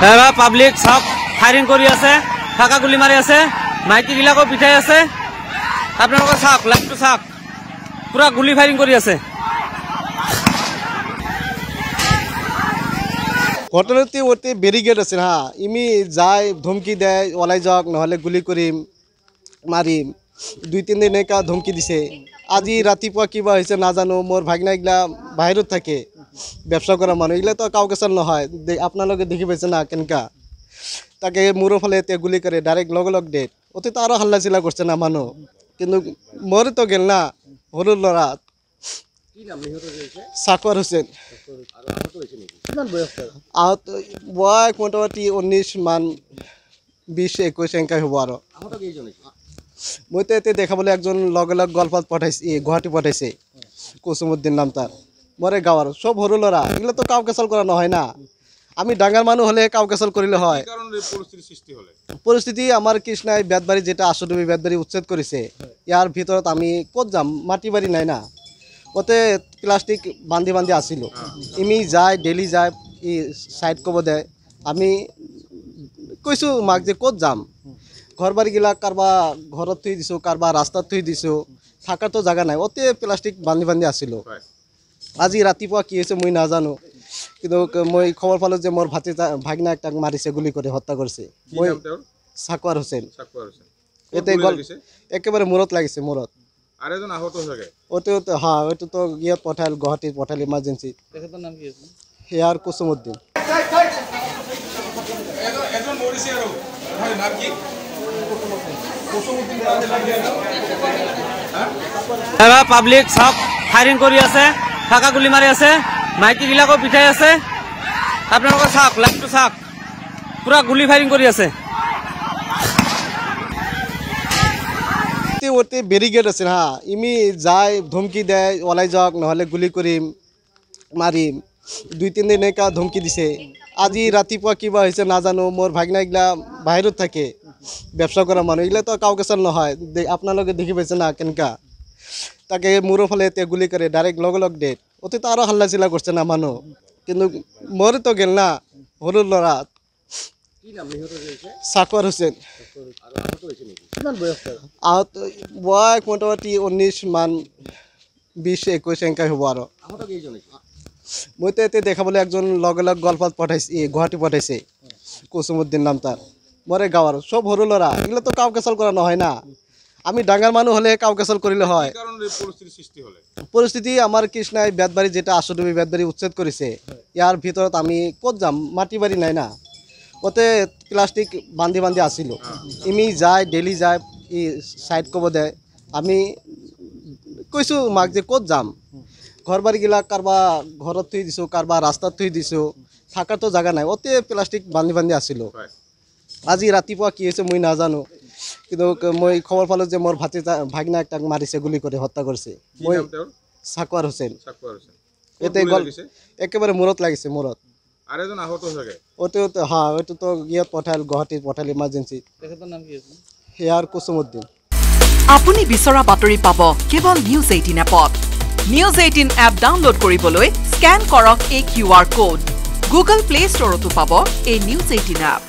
এবাৰ পাব্লিক সব ফায়াৰিং কৰি আছে, ফাঁকা গুলি মাৰি আছে, মাইকী বিলাকো পিঠাই আছে। আপোনালোকে চাওক, লাইভটো চাওক, পুৰা গুলি ফায়াৰিং কৰি আছে। ঘটনাটি ওতে ব্যারিকেড আছে হ্যাঁ, ইমি যায় ধমকি দেয় ওলাই যাওক নহলে গুলি করিম মারিম, 2-3 দিন একা ধমকি দিছে। আজি ৰাতিপুৱা কিবা হয়েছে না জানো, মোর ভাগনা এগুলা বাহিরত থাকে, ব্যবসা করা মানুষ, এগুলা তো কাউকে চাল নহয়। আপনালোকে দেখি পাইছে না কেনকা তাকে মোর ফালে গুলি করে ডাইরেক্ট লগ লগ ডেট। ওতে তো আরো হাল্লা চিল্লা করছে না মানুষ, কিন্তু মরে তো গেল না সরু লড়া। সাকর হোসেন আহত বয়স মোটামুটি 19 মান 20-21 এনকাই হব। আর মই তো এতে দেখাবলে একজন লগে লগ গল্পত পঠাইছে, গুয়াহাটি পঠাইছে, কুসুমুদ্দিন নাম তার, মরে গাওয়ার সব সরু লড়া। এগুলো তো কাউ কেসাল করা নহয় না। আমি ডাঙ্গার মানুষ হলে কাউ কেসাল করিলে হয়। পরিস্থিতি আমার কৃষ্ণায় বেদবাড়ি যেটা আশুডুবি বেদবাড়ি উচ্ছেদ করেছে, ইয়ার ভিতরত আমি কত যাম, মাটি বাড়ি নাই না, ওতে প্লাস্টিক বান্ধি বান্ধি আসিল। ইমি যায় ডেলি যায়, ই সাইড কব দেয়। আমি কইছো মাক যে কত যাম, ঘর বাড়িগিলা কারবা ঘরত থুই দিছো, কারবা রাস্তাত থুই দিছো, থাকার তো জায়গা নাই, ওতে প্লাস্টিক বান্ধি বান্ধি আসিল। আজি ৰাতিপুৱা কি হয়েছে মই নাজানো, কিন্তু মই খবর পালো যে মোর ভাগনা একটা মারিছে, গুলি করে হত্যা করছে। মই সাকওয়ার হোসেন। এতে একেবারে মূরত লাগিছে, মূরত। আরেকজন আহত হয়ে ওতে হ্যাঁ, ওইটা তো গিয়ে পঠাল গুয়াহাটি, পঠাল ইমার্জেন্সি। নাম কি আছে? হেয়ার কুসুমুদ্দিন। এবার পাব্লিক সব ফায়ারিং কৰি আছে, ফাঁকা গুলি মাৰি আছে, মাইকী বিলাকো পিঠাই আছে। আপোনালোকে চাওক, লাইভটো চাওক, পুৰা গুলি ফায়াৰিং কৰি আছে। ওতে ব্যারিকেড আছে হ্যাঁ, ইমি যায় ধমকি দেয় ওলাই যাওক নহলে গুলি করিম মারিম, 2-3 দিন একা ধমকি দিছে। আজি ৰাতিপুৱা কিবা হয়েছে না জানো, মোর ভাগনা এগুলা বাহিরত থাকে, ব্যবসা করা মানুষ, এগুলা তো কাউকে চাল নহয়। আপনালোকে দেখি পাইছে না কেনকা তাকে মোর ফালে গুলি করে ডাইরেক্ট লগ লগ ডেট। ওতে তো আরো হাল্লা চিল্লা করছে না মানুষ, কিন্তু মরে তো গেল না সরু লড়া। সাকওয়ার হোসেন আহত বয়স মোটামুটি 19 মান 20-21 এনকাই হব। আর মই তো এতে দেখাবলে একজন লগে লগ গল্পত পঠাইছে, গুয়াহাটি পঠাইছে, কুসুমুদ্দিন নাম তার, মরে গাওয়ার সব সরু লড়া। এগুলো তো কাউ কেসাল করা নহয় না। আমি ডাঙ্গার মানুষ হলে কাউ কেসাল করিলে হয়। পরিস্থিতি আমার কৃষ্ণায় বেদবাড়ি যেটা আশুডুবি বেদবাড়ি উচ্ছেদ করেছে, ইয়ার ভিতরত আমি কত যাম, মাটি বাড়ি নাই না, ওতে প্লাস্টিক বান্ধি বান্ধি আসিল। ইমি যায় ডেলি যায়, ই সাইড কব দেয়। আমি কইছো মাক যে কত যাম, ঘর বাড়িগিলা কারবা ঘরত থুই দিছো, কারবা রাস্তাত থুই দিছো, থাকার তো জায়গা নাই, ওতে প্লাস্টিক বান্ধি বান্ধি আসিল। আজি ৰাতিপুৱা কি হয়েছে মই নাজানো, কিন্তু মই খবর পালো যে মোর ভাগনা একটা মারিছে, গুলি করে হত্যা করছে। মই সাকওয়ার হোসেন। এতে একেবারে মূরত লাগিছে, মূরত। আরেকজন আহত হয়ে ওতে হ্যাঁ, ওইটা তো গিয়ে পঠাল গুয়াহাটি, পঠাল ইমার্জেন্সি। নাম কি আছে? হেয়ার কুসুমুদ্দিন। আপুনি বিচৰা বাতৰি পাব কেৱল নিউজ 18 এপত। নিউজ 18 এপ ডাউনলোড কৰিবলৈ স্ক্যান কৰক এই QR কোড। গুগল প্লে ষ্টৰতো পাব এই নিউজ 18 এপ।